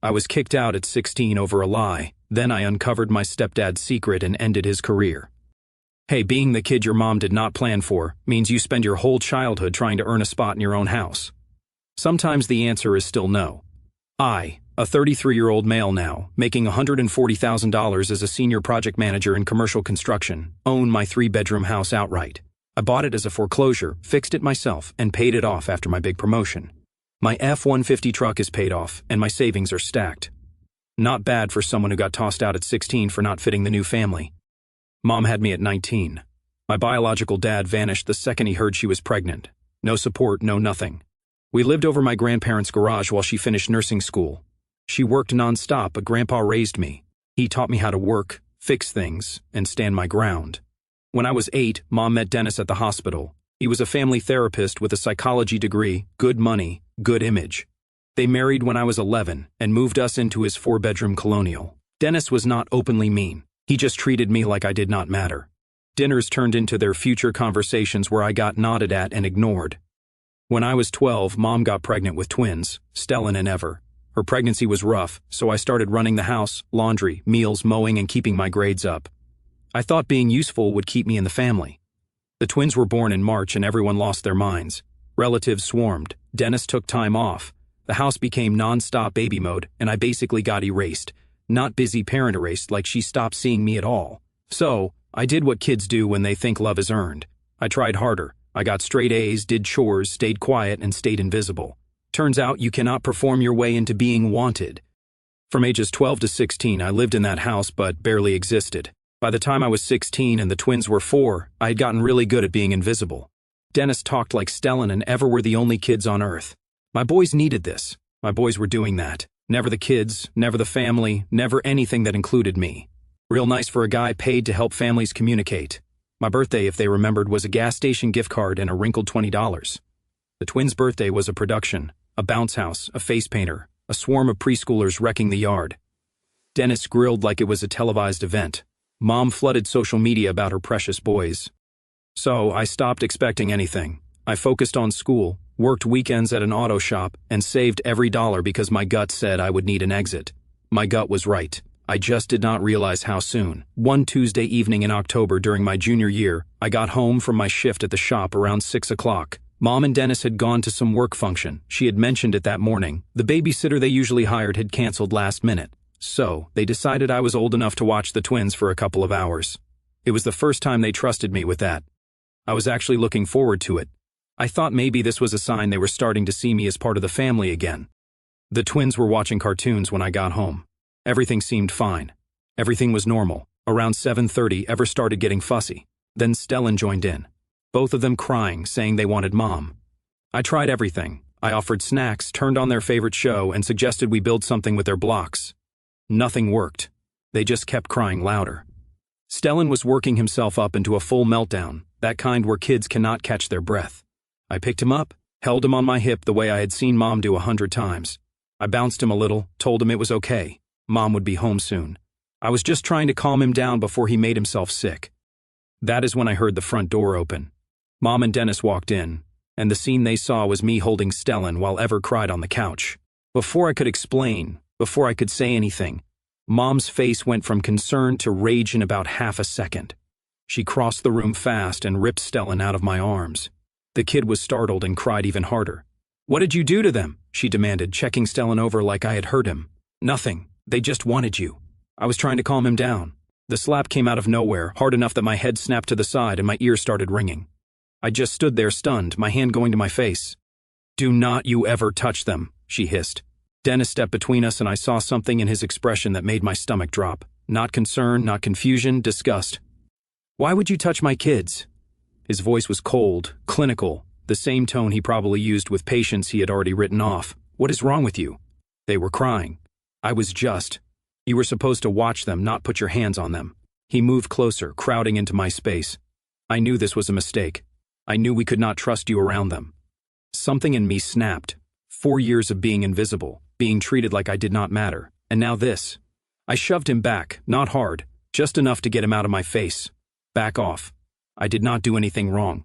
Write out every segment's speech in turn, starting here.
I was kicked out at 16 over a lie. Then I uncovered my stepdad's secret and ended his career. Hey, being the kid your mom did not plan for means you spend your whole childhood trying to earn a spot in your own house. Sometimes the answer is still no. I, a 33-year-old male now, making $140,000 as a senior project manager in commercial construction, own my 3-bedroom house outright. I bought it as a foreclosure, fixed it myself, and paid it off after my big promotion. My F-150 truck is paid off, and my savings are stacked. Not bad for someone who got tossed out at 16 for not fitting the new family. Mom had me at 19. My biological dad vanished the second he heard she was pregnant. No support, no nothing. We lived over my grandparents' garage while she finished nursing school. She worked nonstop, but Grandpa raised me. He taught me how to work, fix things, and stand my ground. When I was 8, Mom met Dennis at the hospital. He was a family therapist with a psychology degree, good money, good image. They married when I was 11 and moved us into his 4-bedroom colonial. Dennis was not openly mean. He just treated me like I did not matter. Dinners turned into their future conversations where I got nodded at and ignored. When I was 12, Mom got pregnant with twins, Stellan and Ever. Her pregnancy was rough, so I started running the house, laundry, meals, mowing, and keeping my grades up. I thought being useful would keep me in the family. The twins were born in March and everyone lost their minds. Relatives swarmed. Dennis took time off. The house became non-stop baby mode, and I basically got erased. Not busy parent erased, like she stopped seeing me at all. So, I did what kids do when they think love is earned. I tried harder. I got straight A's, did chores, stayed quiet, and stayed invisible. Turns out you cannot perform your way into being wanted. From ages 12 to 16, I lived in that house but barely existed. By the time I was 16 and the twins were 4, I had gotten really good at being invisible. Dennis talked like Stellan and Ever were the only kids on Earth. My boys needed this. My boys were doing that. Never the kids, never the family, never anything that included me. Real nice for a guy paid to help families communicate. My birthday, if they remembered, was a gas station gift card and a wrinkled $20. The twins' birthday was a production, a bounce house, a face painter, a swarm of preschoolers wrecking the yard. Dennis grilled like it was a televised event. Mom flooded social media about her precious boys. So I stopped expecting anything. I focused on school, worked weekends at an auto shop, and saved every dollar because my gut said I would need an exit. My gut was right. I just did not realize how soon. One Tuesday evening in October during my junior year, I got home from my shift at the shop around 6 o'clock. Mom and Dennis had gone to some work function. She had mentioned it that morning. The babysitter they usually hired had canceled last minute. So, they decided I was old enough to watch the twins for a couple of hours. It was the first time they trusted me with that. I was actually looking forward to it. I thought maybe this was a sign they were starting to see me as part of the family again. The twins were watching cartoons when I got home. Everything seemed fine. Everything was normal. Around 7:30, Ever started getting fussy. Then Stellan joined in. Both of them crying, saying they wanted Mom. I tried everything. I offered snacks, turned on their favorite show, and suggested we build something with their blocks. Nothing worked. They just kept crying louder. Stellan was working himself up into a full meltdown, that kind where kids cannot catch their breath. I picked him up, held him on my hip the way I had seen Mom do 100 times. I bounced him a little, told him it was okay. Mom would be home soon. I was just trying to calm him down before he made himself sick. That is when I heard the front door open. Mom and Dennis walked in, and the scene they saw was me holding Stellan while Ever cried on the couch. Before I could explain, before I could say anything, Mom's face went from concern to rage in about half a second. She crossed the room fast and ripped Stellan out of my arms. The kid was startled and cried even harder. "What did you do to them?" she demanded, checking Stellan over like I had hurt him. "Nothing. They just wanted you." I was trying to calm him down. The slap came out of nowhere, hard enough that my head snapped to the side and my ears started ringing. I just stood there stunned, my hand going to my face. "Do not you ever touch them," she hissed. Dennis stepped between us and I saw something in his expression that made my stomach drop. Not concern, not confusion, disgust. "Why would you touch my kids?" His voice was cold, clinical, the same tone he probably used with patients he had already written off. "What is wrong with you?" They were crying. I was just. "You were supposed to watch them, not put your hands on them." He moved closer, crowding into my space. I knew this was a mistake. I knew we could not trust you around them. Something in me snapped. 4 years of being invisible, being treated like I did not matter, and now this. I shoved him back, not hard, just enough to get him out of my face. "Back off. I did not do anything wrong."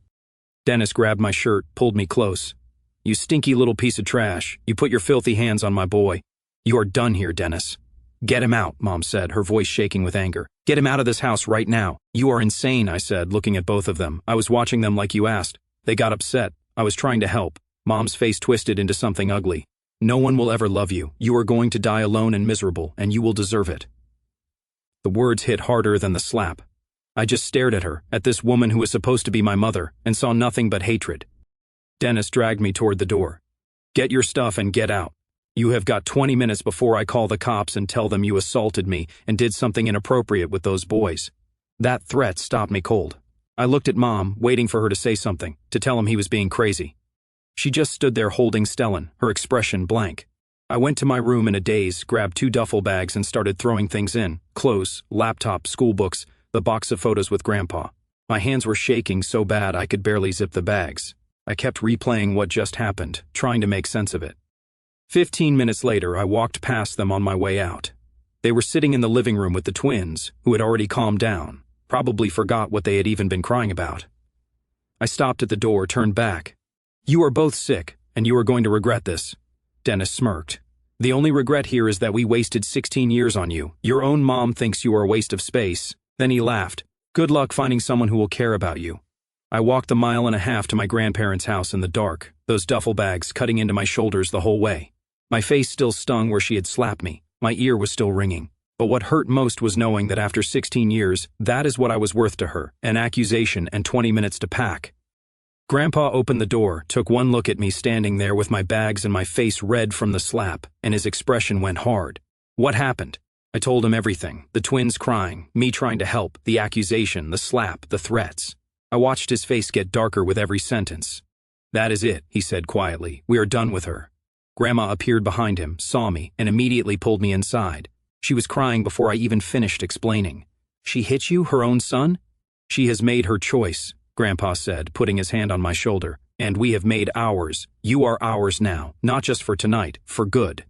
Dennis grabbed my shirt, pulled me close. "You stinky little piece of trash. You put your filthy hands on my boy. "You are done here, Dennis." "Get him out," Mom said, her voice shaking with anger. "Get him out of this house right now." "You are insane," I said, looking at both of them. "I was watching them like you asked." They got upset. I was trying to help. Mom's face twisted into something ugly. "No one will ever love you. You are going to die alone and miserable, and you will deserve it." The words hit harder than the slap. I just stared at her, at this woman who was supposed to be my mother, and saw nothing but hatred. Dennis dragged me toward the door. "Get your stuff and get out. You have got 20 minutes before I call the cops and tell them you assaulted me and did something inappropriate with those boys." That threat stopped me cold. I looked at Mom, waiting for her to say something, to tell him he was being crazy. She just stood there holding Stellan, her expression blank. I went to my room in a daze, grabbed 2 duffel bags and started throwing things in: clothes, laptop, school books, the box of photos with Grandpa. My hands were shaking so bad I could barely zip the bags. I kept replaying what just happened, trying to make sense of it. 15 minutes later, I walked past them on my way out. They were sitting in the living room with the twins, who had already calmed down, probably forgot what they had even been crying about. I stopped at the door, turned back. "You are both sick, and you are going to regret this." Dennis smirked. "The only regret here is that we wasted 16 years on you. Your own mom thinks you are a waste of space." Then he laughed. "Good luck finding someone who will care about you." I walked the 1.5 miles to my grandparents' house in the dark, those duffel bags cutting into my shoulders the whole way. My face still stung where she had slapped me. My ear was still ringing. But what hurt most was knowing that after 16 years, that is what I was worth to her: an accusation and 20 minutes to pack. Grandpa opened the door, took one look at me standing there with my bags and my face red from the slap, and his expression went hard. "What happened?" I told him everything: the twins crying, me trying to help, the accusation, the slap, the threats. I watched his face get darker with every sentence. "That is it," he said quietly. "We are done with her." Grandma appeared behind him, saw me, and immediately pulled me inside. She was crying before I even finished explaining. "She hit you, her own son?" "She has made her choice," Grandpa said, putting his hand on my shoulder. "And we have made ours. You are ours now, not just for tonight, for good."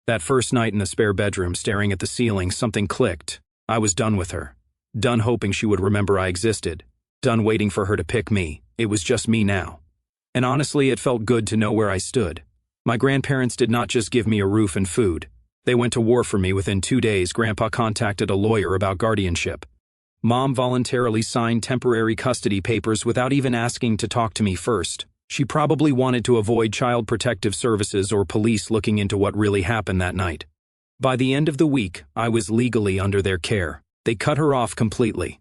That first night in the spare bedroom, staring at the ceiling, something clicked. I was done with her. Done hoping she would remember I existed. Done waiting for her to pick me. It was just me now. And honestly, it felt good to know where I stood. My grandparents did not just give me a roof and food. They went to war for me. Within 2 days, Grandpa contacted a lawyer about guardianship. Mom voluntarily signed temporary custody papers without even asking to talk to me first. She probably wanted to avoid Child Protective Services or police looking into what really happened that night. By the end of the week, I was legally under their care. They cut her off completely.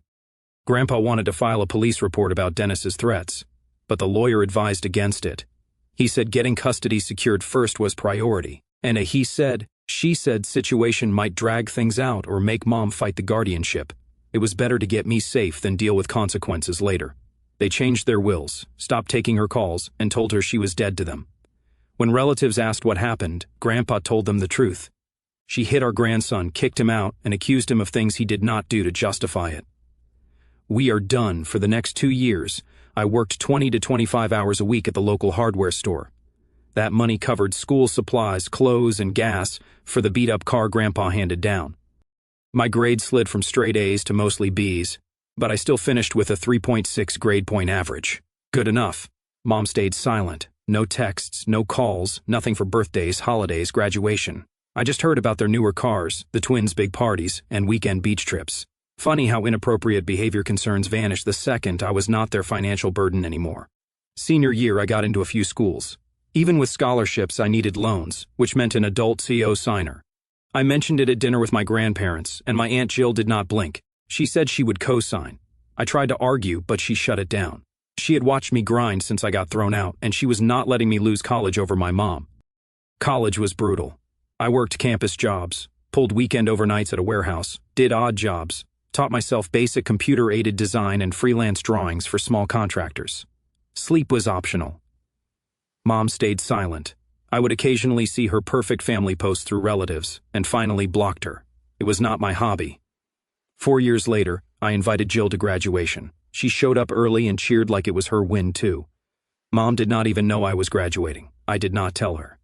Grandpa wanted to file a police report about Dennis's threats, but the lawyer advised against it. He said getting custody secured first was priority, and a he said, she said situation might drag things out or make Mom fight the guardianship. It was better to get me safe than deal with consequences later. They changed their wills, stopped taking her calls, and told her she was dead to them. When relatives asked what happened, Grandpa told them the truth. She hit our grandson, kicked him out, and accused him of things he did not do to justify it. We are done. For the next 2 years, I worked 20 to 25 hours a week at the local hardware store. That money covered school supplies, clothes, and gas for the beat-up car Grandpa handed down. My grades slid from straight A's to mostly B's, but I still finished with a 3.6 grade point average. Good enough. Mom stayed silent. No texts, no calls, nothing for birthdays, holidays, graduation. I just heard about their newer cars, the twins' big parties, and weekend beach trips. Funny how inappropriate behavior concerns vanished the second I was not their financial burden anymore. Senior year, I got into a few schools. Even with scholarships, I needed loans, which meant an adult CO signer. I mentioned it at dinner with my grandparents, and my Aunt Jill did not blink. She said she would co-sign. I tried to argue, but she shut it down. She had watched me grind since I got thrown out, and she was not letting me lose college over my mom. College was brutal. I worked campus jobs, pulled weekend overnights at a warehouse, did odd jobs, taught myself basic computer-aided design and freelance drawings for small contractors. Sleep was optional. Mom stayed silent. I would occasionally see her perfect family posts through relatives, and finally blocked her. It was not my hobby. 4 years later, I invited Jill to graduation. She showed up early and cheered like it was her win too. Mom did not even know I was graduating. I did not tell her.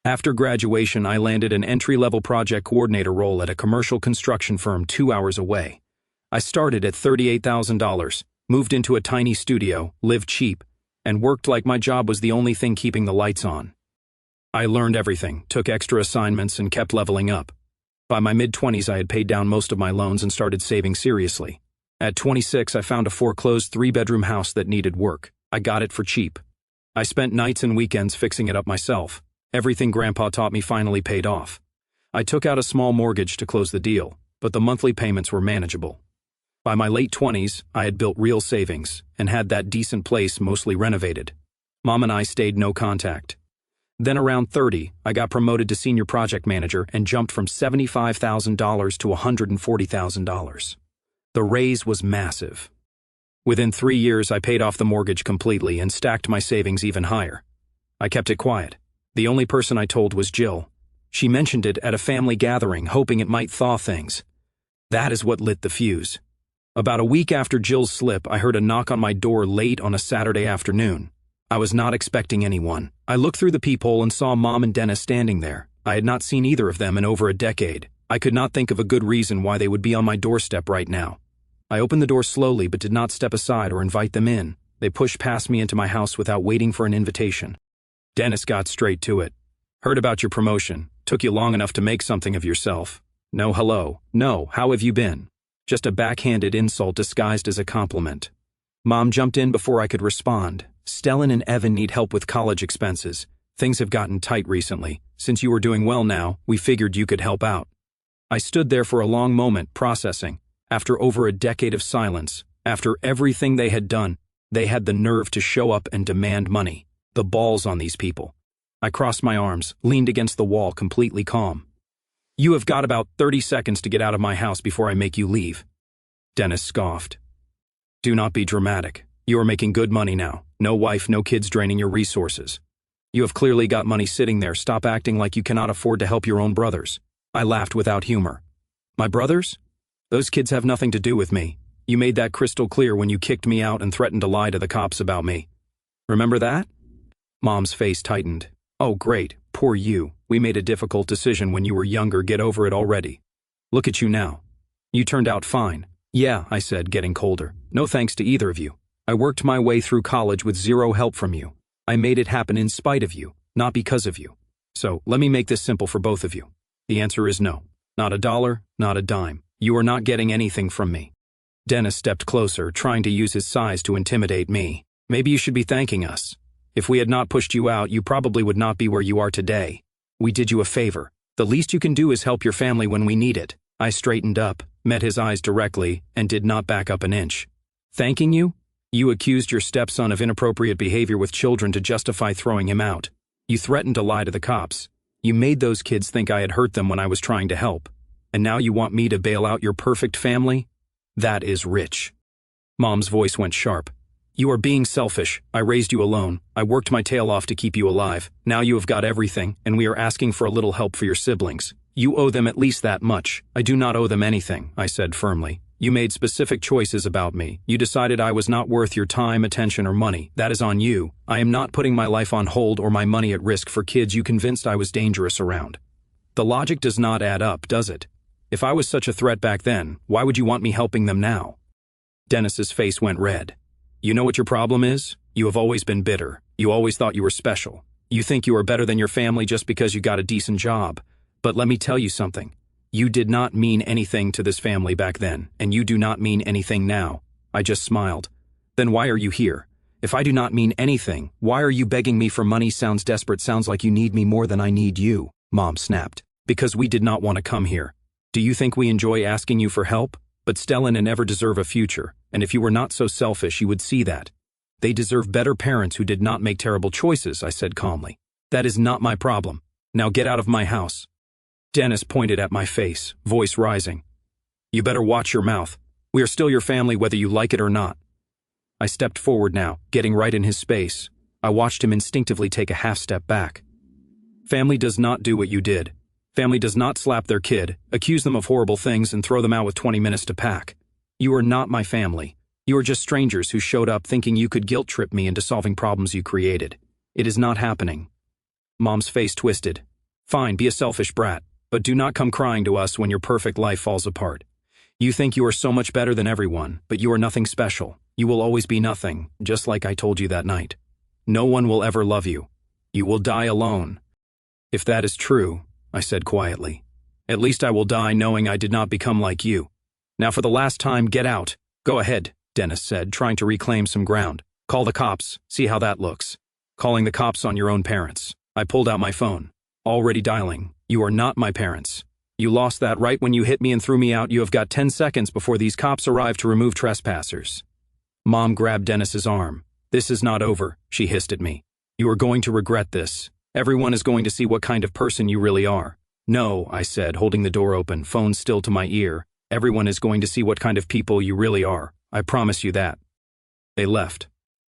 After graduation, I landed an entry-level project coordinator role at a commercial construction firm 2 hours away. I started at $38,000, moved into a tiny studio, lived cheap, and worked like my job was the only thing keeping the lights on. I learned everything, took extra assignments, and kept leveling up. By my mid-20s, I had paid down most of my loans and started saving seriously. At 26, I found a foreclosed 3-bedroom house that needed work. I got it for cheap. I spent nights and weekends fixing it up myself. Everything Grandpa taught me finally paid off. I took out a small mortgage to close the deal, but the monthly payments were manageable. By my late 20s, I had built real savings and had that decent place mostly renovated. Mom and I stayed no contact. Then around 30, I got promoted to senior project manager and jumped from $75,000 to $140,000. The raise was massive. Within 3 years, I paid off the mortgage completely and stacked my savings even higher. I kept it quiet. The only person I told was Jill. She mentioned it at a family gathering, hoping it might thaw things. That is what lit the fuse. About a week after Jill's slip, I heard a knock on my door late on a Saturday afternoon. I was not expecting anyone. I looked through the peephole and saw Mom and Dennis standing there. I had not seen either of them in over a decade. I could not think of a good reason why they would be on my doorstep right now. I opened the door slowly but did not step aside or invite them in. They pushed past me into my house without waiting for an invitation. Dennis got straight to it. Heard about your promotion. Took you long enough to make something of yourself. No hello. No, how have you been? Just a backhanded insult disguised as a compliment. Mom jumped in before I could respond. Stellan and Evan need help with college expenses. Things have gotten tight recently. Since you were doing well now, we figured you could help out. I stood there for a long moment, processing. After over a decade of silence, after everything they had done, they had the nerve to show up and demand money. The balls on these people. I crossed my arms, leaned against the wall, completely calm. You have got about 30 seconds to get out of my house before I make you leave. Dennis scoffed. Do not be dramatic. You are making good money now. No wife, no kids draining your resources. You have clearly got money sitting there. Stop acting like you cannot afford to help your own brothers. I laughed without humor. My brothers? Those kids have nothing to do with me. You made that crystal clear when you kicked me out and threatened to lie to the cops about me. Remember that? Mom's face tightened. Oh, great. Poor you. We made a difficult decision when you were younger. Get over it already. Look at you now. You turned out fine. Yeah, I said, getting colder. No thanks to either of you. I worked my way through college with zero help from you. I made it happen in spite of you, not because of you. So, let me make this simple for both of you. The answer is no. Not a dollar, not a dime. You are not getting anything from me. Dennis stepped closer, trying to use his size to intimidate me. Maybe you should be thanking us. If we had not pushed you out, you probably would not be where you are today. We did you a favor. The least you can do is help your family when we need it. I straightened up, met his eyes directly, and did not back up an inch. Thanking you? You accused your stepson of inappropriate behavior with children to justify throwing him out. You threatened to lie to the cops. You made those kids think I had hurt them when I was trying to help. And now you want me to bail out your perfect family? That is rich. Mom's voice went sharp. You are being selfish. I raised you alone. I worked my tail off to keep you alive. Now you have got everything, and we are asking for a little help for your siblings. You owe them at least that much. I do not owe them anything, I said firmly. You made specific choices about me. You decided I was not worth your time, attention, or money. That is on you. I am not putting my life on hold or my money at risk for kids you convinced I was dangerous around. The logic does not add up, does it? If I was such a threat back then, why would you want me helping them now? Dennis's face went red. You know what your problem is? You have always been bitter. You always thought you were special. You think you are better than your family just because you got a decent job. But let me tell you something. You did not mean anything to this family back then, and you do not mean anything now. I just smiled. Then why are you here? If I do not mean anything, why are you begging me for money? Sounds desperate, sounds like you need me more than I need you, Mom snapped. Because we did not want to come here. Do you think we enjoy asking you for help? But Stellan and Ever deserve a future, and if you were not so selfish, you would see that. They deserve better parents who did not make terrible choices, I said calmly. That is not my problem. Now get out of my house. Dennis pointed at my face, voice rising. You better watch your mouth. We are still your family whether you like it or not. I stepped forward now, getting right in his space. I watched him instinctively take a half step back. Family does not do what you did. Family does not slap their kid, accuse them of horrible things, and throw them out with 20 minutes to pack. You are not my family. You are just strangers who showed up thinking you could guilt trip me into solving problems you created. It is not happening. Mom's face twisted. Fine, be a selfish brat, but do not come crying to us when your perfect life falls apart. You think you are so much better than everyone, but you are nothing special. You will always be nothing, just like I told you that night. No one will ever love you. You will die alone. If that is true, I said quietly, at least I will die knowing I did not become like you. Now for the last time, get out. Go ahead, Dennis said, trying to reclaim some ground. Call the cops, see how that looks. Calling the cops on your own parents. I pulled out my phone. Already dialing. You are not my parents. You lost that right when you hit me and threw me out. You have got 10 seconds before these cops arrive to remove trespassers. Mom grabbed Dennis's arm. This is not over, she hissed at me. You are going to regret this. Everyone is going to see what kind of person you really are. No, I said, holding the door open, phone still to my ear. Everyone is going to see what kind of people you really are. I promise you that. They left.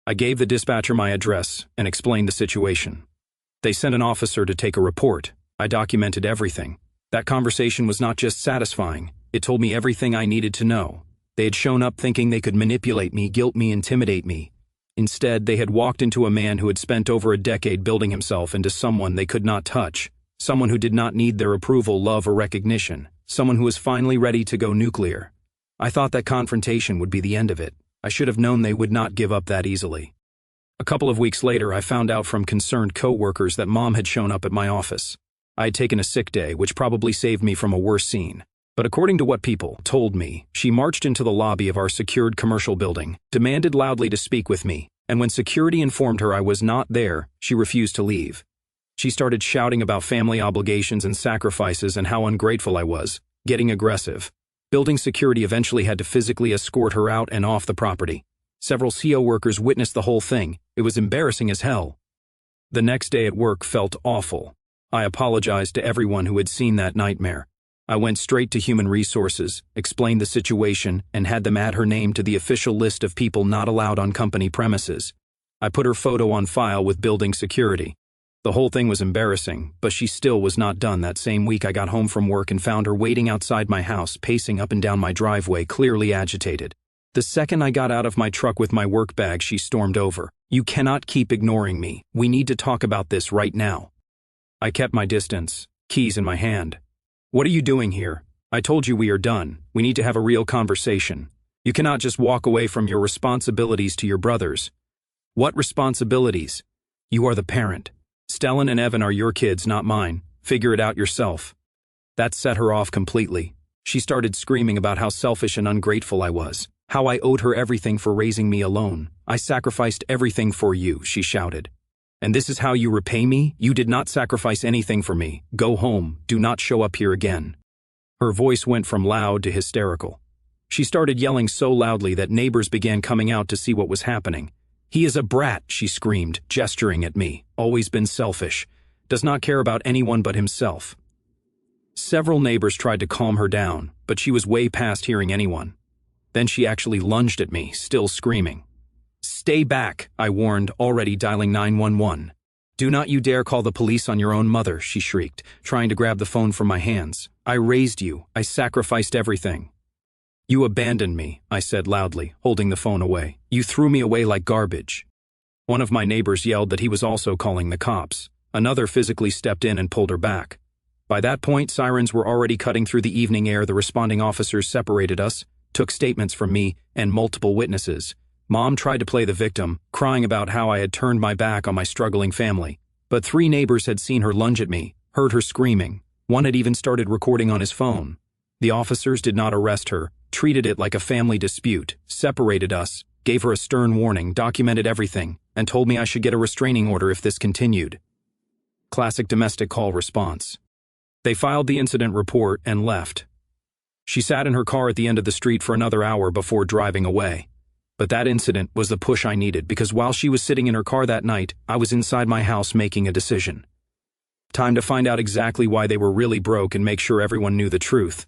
I gave the dispatcher my address and explained the situation. They sent an officer to take a report. I documented everything. That conversation was not just satisfying, it told me everything I needed to know. They had shown up thinking they could manipulate me, guilt me, intimidate me. Instead, they had walked into a man who had spent over a decade building himself into someone they could not touch, someone who did not need their approval, love, or recognition, someone who was finally ready to go nuclear. I thought that confrontation would be the end of it. I should have known they would not give up that easily. A couple of weeks later, I found out from concerned co-workers that Mom had shown up at my office. I had taken a sick day, which probably saved me from a worse scene. But according to what people told me, she marched into the lobby of our secured commercial building, demanded loudly to speak with me, and when security informed her I was not there, she refused to leave. She started shouting about family obligations and sacrifices and how ungrateful I was, getting aggressive. Building security eventually had to physically escort her out and off the property. Several CO workers witnessed the whole thing. It was embarrassing as hell. The next day at work felt awful. I apologized to everyone who had seen that nightmare. I went straight to Human Resources, explained the situation, and had them add her name to the official list of people not allowed on company premises. I put her photo on file with building security. The whole thing was embarrassing, but she still was not done. That same week I got home from work and found her waiting outside my house, pacing up and down my driveway, clearly agitated. The second I got out of my truck with my work bag, she stormed over. You cannot keep ignoring me. We need to talk about this right now. I kept my distance, keys in my hand. What are you doing here? I told you we are done. We need to have a real conversation. You cannot just walk away from your responsibilities to your brothers. What responsibilities? You are the parent. Stellan and Evan are your kids, not mine. Figure it out yourself. That set her off completely. She started screaming about how selfish and ungrateful I was, how I owed her everything for raising me alone. I sacrificed everything for you, she shouted. And this is how you repay me? You did not sacrifice anything for me. Go home. Do not show up here again. Her voice went from loud to hysterical. She started yelling so loudly that neighbors began coming out to see what was happening. He is a brat, she screamed, gesturing at me. Always been selfish. Does not care about anyone but himself. Several neighbors tried to calm her down, but she was way past hearing anyone. Then she actually lunged at me, still screaming. Stay back, I warned, already dialing 911. Do not you dare call the police on your own mother, she shrieked, trying to grab the phone from my hands. I raised you. I sacrificed everything. You abandoned me, I said loudly, holding the phone away. You threw me away like garbage. One of my neighbors yelled that he was also calling the cops. Another physically stepped in and pulled her back. By that point, sirens were already cutting through the evening air. The responding officers separated us, took statements from me and multiple witnesses. Mom tried to play the victim, crying about how I had turned my back on my struggling family. But 3 neighbors had seen her lunge at me, heard her screaming. One had even started recording on his phone. The officers did not arrest her, treated it like a family dispute, separated us, gave her a stern warning, documented everything, and told me I should get a restraining order if this continued. Classic domestic call response. They filed the incident report and left. She sat in her car at the end of the street for another hour before driving away. But that incident was the push I needed, because while she was sitting in her car that night, I was inside my house making a decision. Time to find out exactly why they were really broke and make sure everyone knew the truth.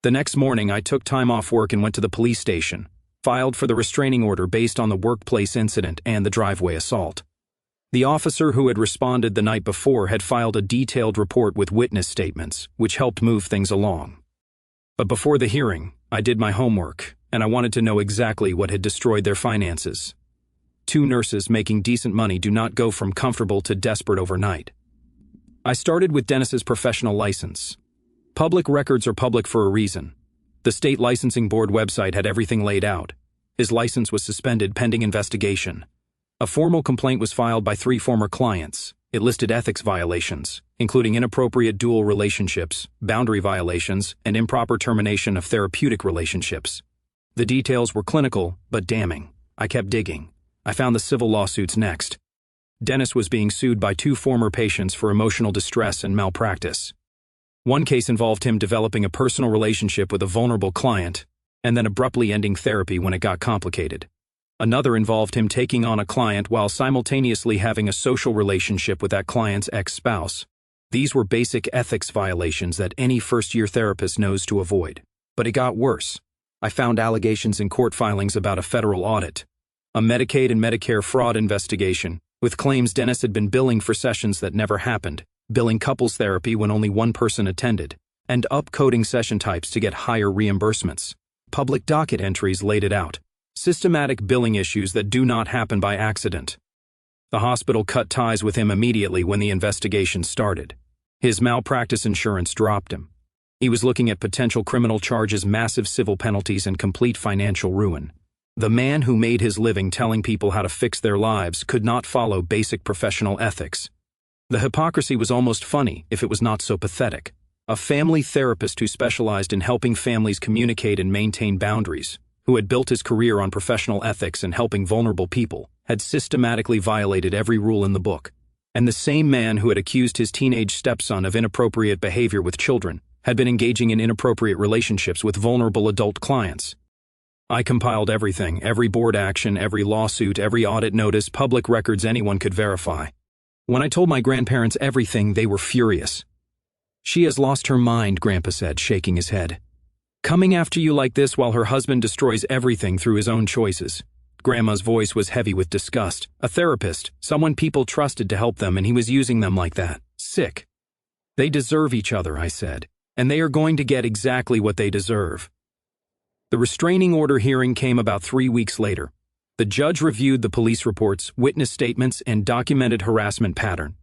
The next morning, I took time off work and went to the police station, filed for the restraining order based on the workplace incident and the driveway assault. The officer who had responded the night before had filed a detailed report with witness statements, which helped move things along. But before the hearing, I did my homework, and I wanted to know exactly what had destroyed their finances. 2 nurses making decent money do not go from comfortable to desperate overnight. I started with Dennis's professional license. Public records are public for a reason. The state licensing board website had everything laid out. His license was suspended pending investigation. A formal complaint was filed by 3 former clients. It listed ethics violations, including inappropriate dual relationships, boundary violations, and improper termination of therapeutic relationships. The details were clinical, but damning. I kept digging. I found the civil lawsuits next. Dennis was being sued by 2 former patients for emotional distress and malpractice. One case involved him developing a personal relationship with a vulnerable client, and then abruptly ending therapy when it got complicated. Another involved him taking on a client while simultaneously having a social relationship with that client's ex-spouse. These were basic ethics violations that any first-year therapist knows to avoid. But it got worse. I found allegations in court filings about a federal audit, a Medicaid and Medicare fraud investigation, with claims Dennis had been billing for sessions that never happened, billing couples therapy when only one person attended, and upcoding session types to get higher reimbursements. Public docket entries laid it out. Systematic billing issues that do not happen by accident. The hospital cut ties with him immediately when the investigation started. His malpractice insurance dropped him. He was looking at potential criminal charges, massive civil penalties, and complete financial ruin. The man who made his living telling people how to fix their lives could not follow basic professional ethics. The hypocrisy was almost funny if it was not so pathetic. A family therapist who specialized in helping families communicate and maintain boundaries, who had built his career on professional ethics and helping vulnerable people, had systematically violated every rule in the book. And the same man who had accused his teenage stepson of inappropriate behavior with children had been engaging in inappropriate relationships with vulnerable adult clients. I compiled everything, every board action, every lawsuit, every audit notice, public records anyone could verify. When I told my grandparents everything, they were furious. "She has lost her mind," Grandpa said, shaking his head. "Coming after you like this while her husband destroys everything through his own choices." Grandma's voice was heavy with disgust. A therapist, someone people trusted to help them, and he was using them like that. Sick. "They deserve each other," I said, "and they are going to get exactly what they deserve." The restraining order hearing came about 3 weeks later. The judge reviewed the police reports, witness statements, and documented harassment pattern.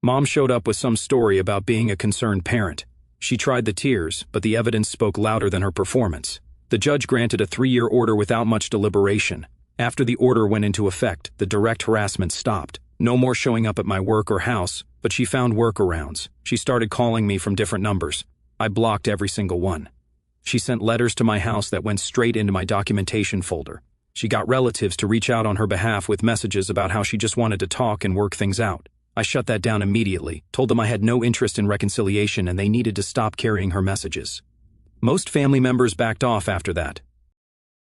Mom showed up with some story about being a concerned parent. She tried the tears, but the evidence spoke louder than her performance. The judge granted a 3-year order without much deliberation. After the order went into effect, the direct harassment stopped. No more showing up at my work or house, but she found workarounds. She started calling me from different numbers. I blocked every single one. She sent letters to my house that went straight into my documentation folder. She got relatives to reach out on her behalf with messages about how she just wanted to talk and work things out. I shut that down immediately, told them I had no interest in reconciliation and they needed to stop carrying her messages. Most family members backed off after that.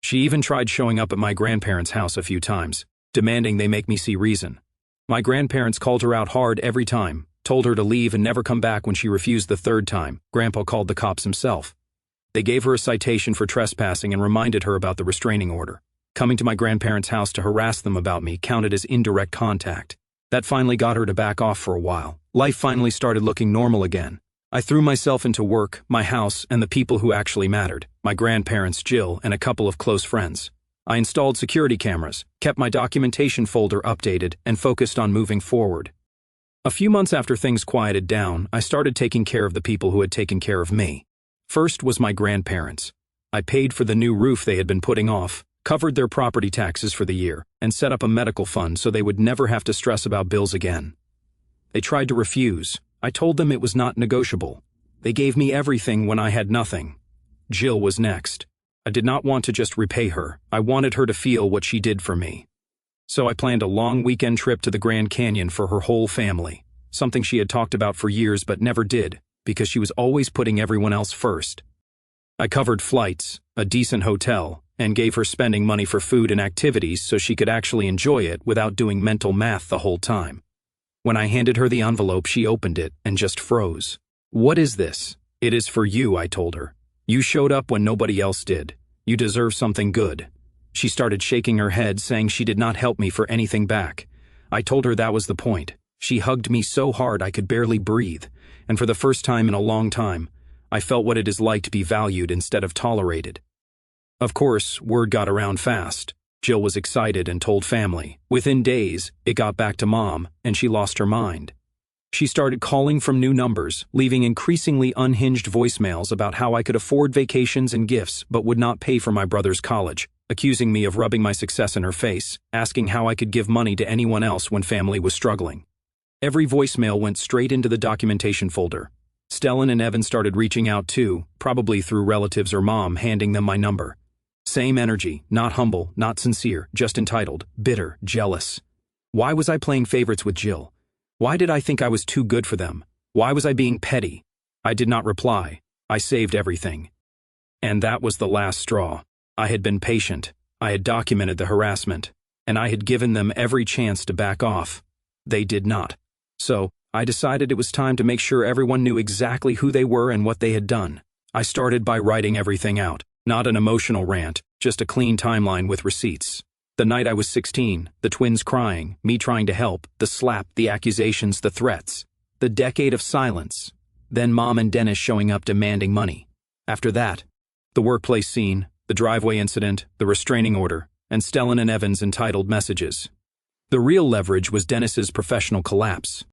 She even tried showing up at my grandparents' house a few times, demanding they make me see reason. My grandparents called her out hard every time, told her to leave and never come back when she refused the 3rd time. Grandpa called the cops himself. They gave her a citation for trespassing and reminded her about the restraining order. Coming to my grandparents' house to harass them about me counted as indirect contact. That finally got her to back off for a while. Life finally started looking normal again. I threw myself into work, my house, and the people who actually mattered. My grandparents, Jill, and a couple of close friends. I installed security cameras, kept my documentation folder updated, and focused on moving forward. A few months after things quieted down, I started taking care of the people who had taken care of me. First was my grandparents. I paid for the new roof they had been putting off, covered their property taxes for the year, and set up a medical fund so they would never have to stress about bills again. They tried to refuse. I told them it was not negotiable. They gave me everything when I had nothing. Jill was next. I did not want to just repay her. I wanted her to feel what she did for me. So I planned a long weekend trip to the Grand Canyon for her whole family, something she had talked about for years but never did, because she was always putting everyone else first. I covered flights, a decent hotel, and gave her spending money for food and activities so she could actually enjoy it without doing mental math the whole time. When I handed her the envelope, she opened it and just froze. "What is this?" "It is for you," I told her. "You showed up when nobody else did. You deserve something good." She started shaking her head, saying she did not help me for anything back. I told her that was the point. She hugged me so hard I could barely breathe, and for the first time in a long time, I felt what it is like to be valued instead of tolerated. Of course, word got around fast. Jill was excited and told family. Within days, it got back to Mom, and she lost her mind. She started calling from new numbers, leaving increasingly unhinged voicemails about how I could afford vacations and gifts but would not pay for my brother's college, accusing me of rubbing my success in her face, asking how I could give money to anyone else when family was struggling. Every voicemail went straight into the documentation folder. Stellan and Evan started reaching out too, probably through relatives or mom handing them my number. Same energy, not humble, not sincere, just entitled, bitter, jealous. Why was I playing favorites with Jill? Why did I think I was too good for them? Why was I being petty? I did not reply. I saved everything. And that was the last straw. I had been patient. I had documented the harassment. And I had given them every chance to back off. They did not. So, I decided it was time to make sure everyone knew exactly who they were and what they had done. I started by writing everything out. Not an emotional rant, just a clean timeline with receipts. The night I was 16, the twins crying, me trying to help, the slap, the accusations, the threats. The decade of silence. Then Mom and Dennis showing up demanding money. After that, the workplace scene, the driveway incident, the restraining order, and Stellan and Evan's entitled messages. The real leverage was Dennis's professional collapse.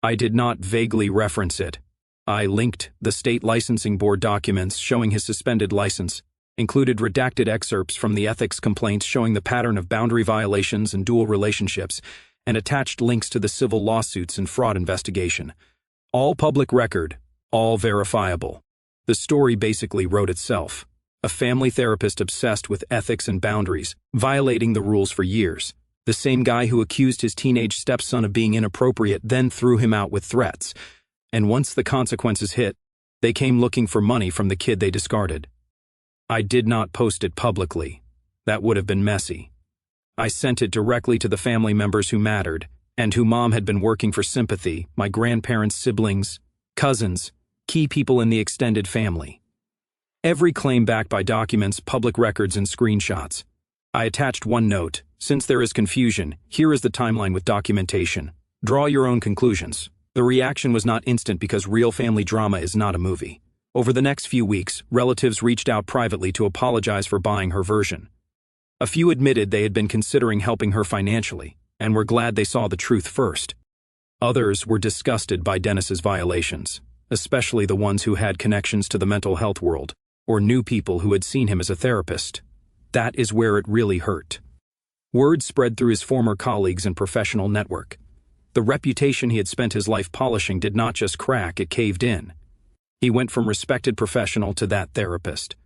I did not vaguely reference it. I linked the state licensing board documents showing his suspended license, included redacted excerpts from the ethics complaints showing the pattern of boundary violations and dual relationships, and attached links to the civil lawsuits and fraud investigation. All public record, all verifiable. The story basically wrote itself. A family therapist obsessed with ethics and boundaries, violating the rules for years. The same guy who accused his teenage stepson of being inappropriate then threw him out with threats. And once the consequences hit, they came looking for money from the kid they discarded. I did not post it publicly. That would have been messy. I sent it directly to the family members who mattered, and who Mom had been working for sympathy, my grandparents, siblings, cousins, key people in the extended family. Every claim backed by documents, public records, and screenshots. I attached one note. Since there is confusion, here is the timeline with documentation. Draw your own conclusions. The reaction was not instant because real family drama is not a movie. Over the next few weeks, relatives reached out privately to apologize for buying her version. A few admitted they had been considering helping her financially, and were glad they saw the truth first. Others were disgusted by Dennis's violations, especially the ones who had connections to the mental health world, or knew people who had seen him as a therapist. That is where it really hurt. Word spread through his former colleagues and professional network. The reputation he had spent his life polishing did not just crack, it caved in. He went from respected professional to that therapist.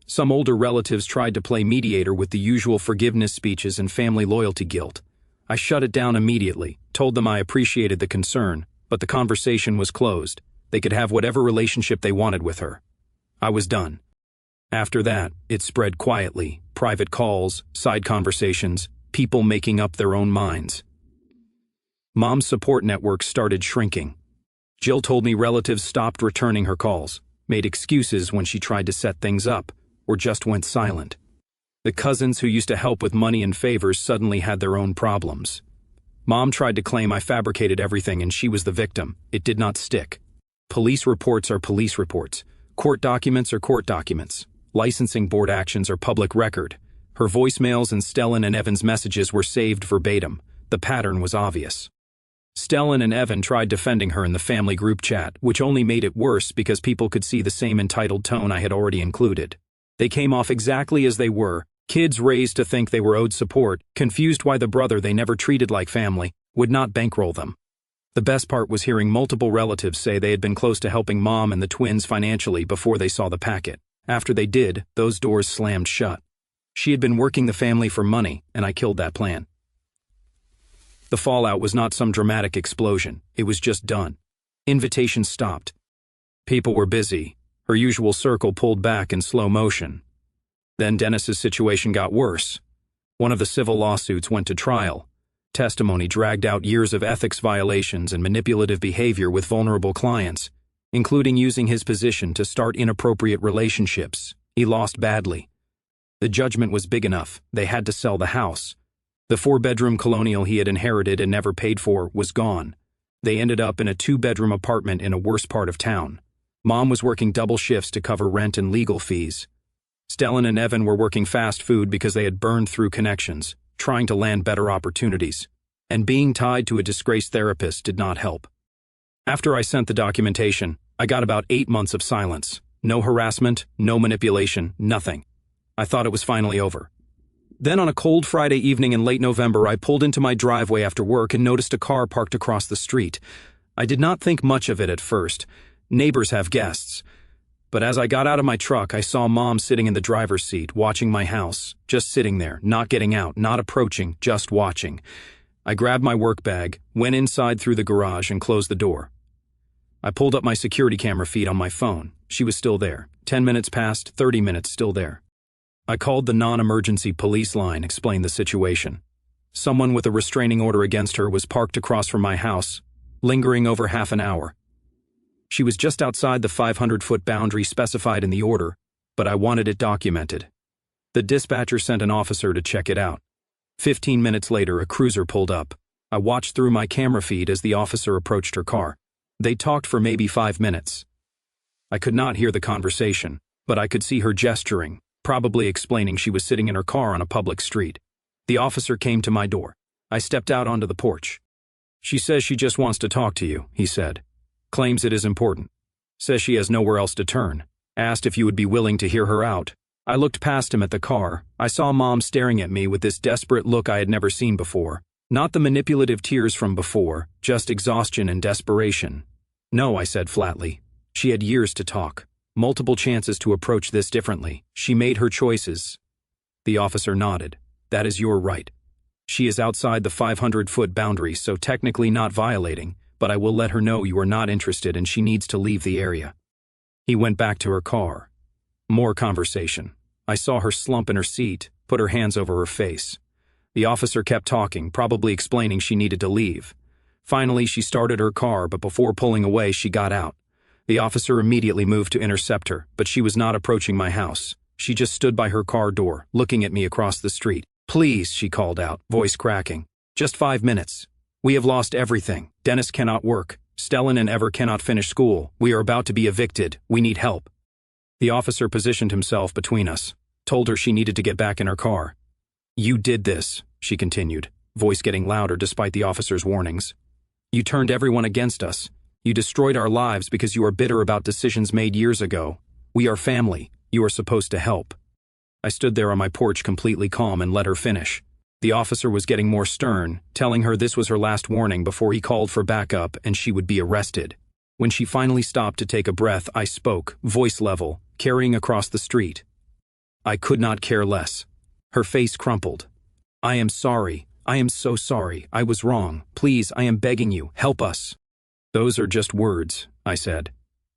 Some older relatives tried to play mediator with the usual forgiveness speeches and family loyalty guilt. I shut it down immediately, told them I appreciated the concern, but the conversation was closed. They could have whatever relationship they wanted with her. I was done. After that, it spread quietly, private calls, side conversations, people making up their own minds. Mom's support network started shrinking. Jill told me relatives stopped returning her calls, made excuses when she tried to set things up, or just went silent. The cousins who used to help with money and favors suddenly had their own problems. Mom tried to claim I fabricated everything and she was the victim. It did not stick. Police reports are police reports. Court documents are court documents. Licensing board actions are public record. Her voicemails and Stellan and Evan's messages were saved verbatim. The pattern was obvious. Stellan and Evan tried defending her in the family group chat, which only made it worse because people could see the same entitled tone I had already included. They came off exactly as they were, kids raised to think they were owed support, confused why the brother they never treated like family would not bankroll them. The best part was hearing multiple relatives say they had been close to helping Mom and the twins financially before they saw the packet. After they did, those doors slammed shut. She had been working the family for money, and I killed that plan. The fallout was not some dramatic explosion, it was just done. Invitations stopped. People were busy. Her usual circle pulled back in slow motion. Then Dennis's situation got worse. One of the civil lawsuits went to trial. Testimony dragged out years of ethics violations and manipulative behavior with vulnerable clients, including using his position to start inappropriate relationships. He lost badly. The judgment was big enough, they had to sell the house. The 4-bedroom colonial he had inherited and never paid for was gone. They ended up in a 2-bedroom apartment in a worse part of town. Mom was working double shifts to cover rent and legal fees. Stellan and Evan were working fast food because they had burned through connections, trying to land better opportunities. And being tied to a disgraced therapist did not help. After I sent the documentation, I got about 8 months of silence. No harassment, no manipulation, nothing. I thought it was finally over. Then on a cold Friday evening in late November, I pulled into my driveway after work and noticed a car parked across the street. I did not think much of it at first. Neighbors have guests. But as I got out of my truck, I saw Mom sitting in the driver's seat, watching my house, just sitting there, not getting out, not approaching, just watching. I grabbed my work bag, went inside through the garage, and closed the door. I pulled up my security camera feed on my phone. She was still there. 10 minutes passed, 30 minutes, still there. I called the non-emergency police line, explained the situation. Someone with a restraining order against her was parked across from my house, lingering over half an hour. She was just outside the 500-foot boundary specified in the order, but I wanted it documented. The dispatcher sent an officer to check it out. 15 minutes later, a cruiser pulled up. I watched through my camera feed as the officer approached her car. They talked for maybe 5 minutes. I could not hear the conversation, but I could see her gesturing, probably explaining she was sitting in her car on a public street. The officer came to my door. I stepped out onto the porch. "She says she just wants to talk to you," he said. "Claims it is important. Says she has nowhere else to turn. Asked if you would be willing to hear her out." I looked past him at the car. I saw Mom staring at me with this desperate look I had never seen before. Not the manipulative tears from before, just exhaustion and desperation. "No," I said flatly. She had years to talk, multiple chances to approach this differently. She made her choices. The officer nodded. "That is your right. She is outside the 500-foot boundary, so technically not violating, but I will let her know you are not interested and she needs to leave the area." He went back to her car. More conversation. I saw her slump in her seat, put her hands over her face. The officer kept talking, probably explaining she needed to leave. Finally, she started her car, but before pulling away, she got out. The officer immediately moved to intercept her, but she was not approaching my house. She just stood by her car door, looking at me across the street. "Please," she called out, voice cracking. "Just 5 minutes. We have lost everything. Dennis cannot work. Stellan and Ever cannot finish school. We are about to be evicted. We need help." The officer positioned himself between us, told her she needed to get back in her car. "You did this," she continued, voice getting louder despite the officer's warnings. "You turned everyone against us. You destroyed our lives because you are bitter about decisions made years ago. We are family. You are supposed to help." I stood there on my porch completely calm and let her finish. The officer was getting more stern, telling her this was her last warning before he called for backup and she would be arrested. When she finally stopped to take a breath, I spoke, voice level, carrying across the street. "I could not care less." Her face crumpled. "I am sorry. I am so sorry. I was wrong. Please, I am begging you, help us." "Those are just words," I said.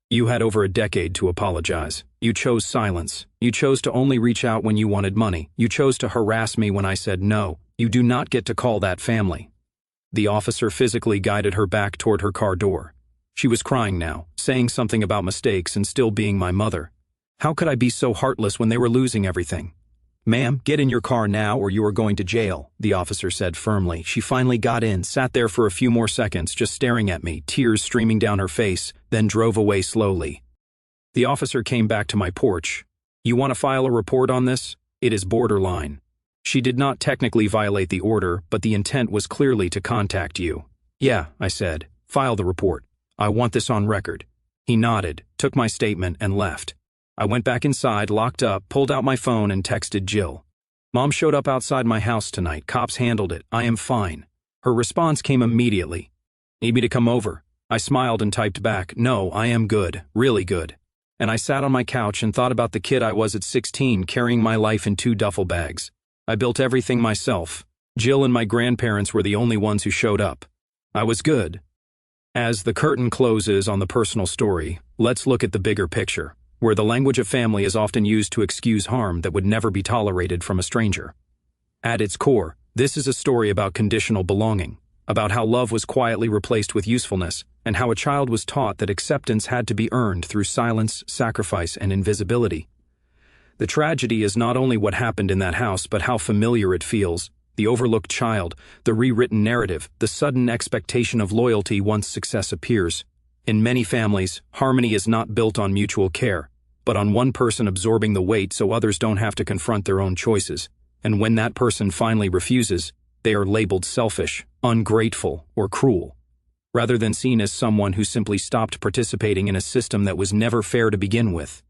"You had over a decade to apologize. You chose silence. You chose to only reach out when you wanted money. You chose to harass me when I said no. You do not get to call that family." The officer physically guided her back toward her car door. She was crying now, saying something about mistakes and still being my mother. How could I be so heartless when they were losing everything? "Ma'am, get in your car now or you are going to jail," the officer said firmly. She finally got in, sat there for a few more seconds, just staring at me, tears streaming down her face, then drove away slowly. The officer came back to my porch. "You want to file a report on this? It is borderline. She did not technically violate the order, but the intent was clearly to contact you." "Yeah," I said. "File the report. I want this on record." He nodded, took my statement, and left. I went back inside, locked up, pulled out my phone, and texted Jill. "Mom showed up outside my house tonight. Cops handled it. I am fine." Her response came immediately. "Need me to come over?" I smiled and typed back, "No, I am good, really good." And I sat on my couch and thought about the kid I was at 16, carrying my life in 2 duffel bags. I built everything myself. Jill and my grandparents were the only ones who showed up. I was good. As the curtain closes on the personal story, let's look at the bigger picture, where the language of family is often used to excuse harm that would never be tolerated from a stranger. At its core, this is a story about conditional belonging, about how love was quietly replaced with usefulness, and how a child was taught that acceptance had to be earned through silence, sacrifice, and invisibility. The tragedy is not only what happened in that house, but how familiar it feels. The overlooked child, the rewritten narrative, the sudden expectation of loyalty once success appears. In many families, harmony is not built on mutual care, but on one person absorbing the weight so others don't have to confront their own choices. And when that person finally refuses, they are labeled selfish, ungrateful, or cruel, rather than seen as someone who simply stopped participating in a system that was never fair to begin with.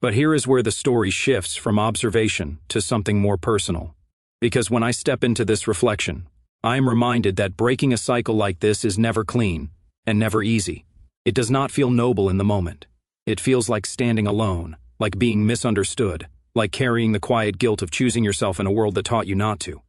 But here is where the story shifts from observation to something more personal. Because when I step into this reflection, I am reminded that breaking a cycle like this is never clean and never easy. It does not feel noble in the moment. It feels like standing alone, like being misunderstood, like carrying the quiet guilt of choosing yourself in a world that taught you not to.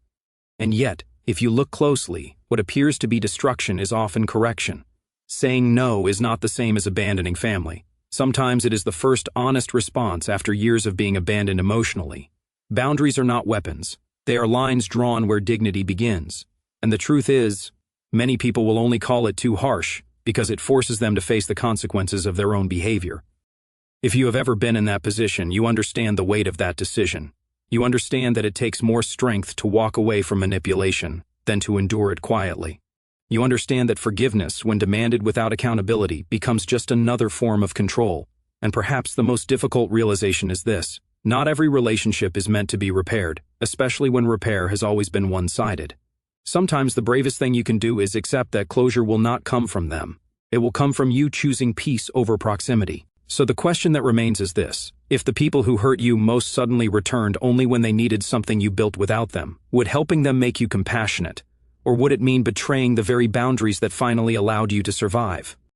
And yet, if you look closely, what appears to be destruction is often correction. Saying no is not the same as abandoning family. Sometimes it is the first honest response after years of being abandoned emotionally. Boundaries are not weapons. They are lines drawn where dignity begins. And the truth is, many people will only call it too harsh because it forces them to face the consequences of their own behavior. If you have ever been in that position, you understand the weight of that decision. You understand that it takes more strength to walk away from manipulation than to endure it quietly. You understand that forgiveness, when demanded without accountability, becomes just another form of control. And perhaps the most difficult realization is this: not every relationship is meant to be repaired, especially when repair has always been one-sided. Sometimes the bravest thing you can do is accept that closure will not come from them. It will come from you choosing peace over proximity. So the question that remains is this: if the people who hurt you most suddenly returned only when they needed something you built without them, would helping them make you compassionate? Or would it mean betraying the very boundaries that finally allowed you to survive?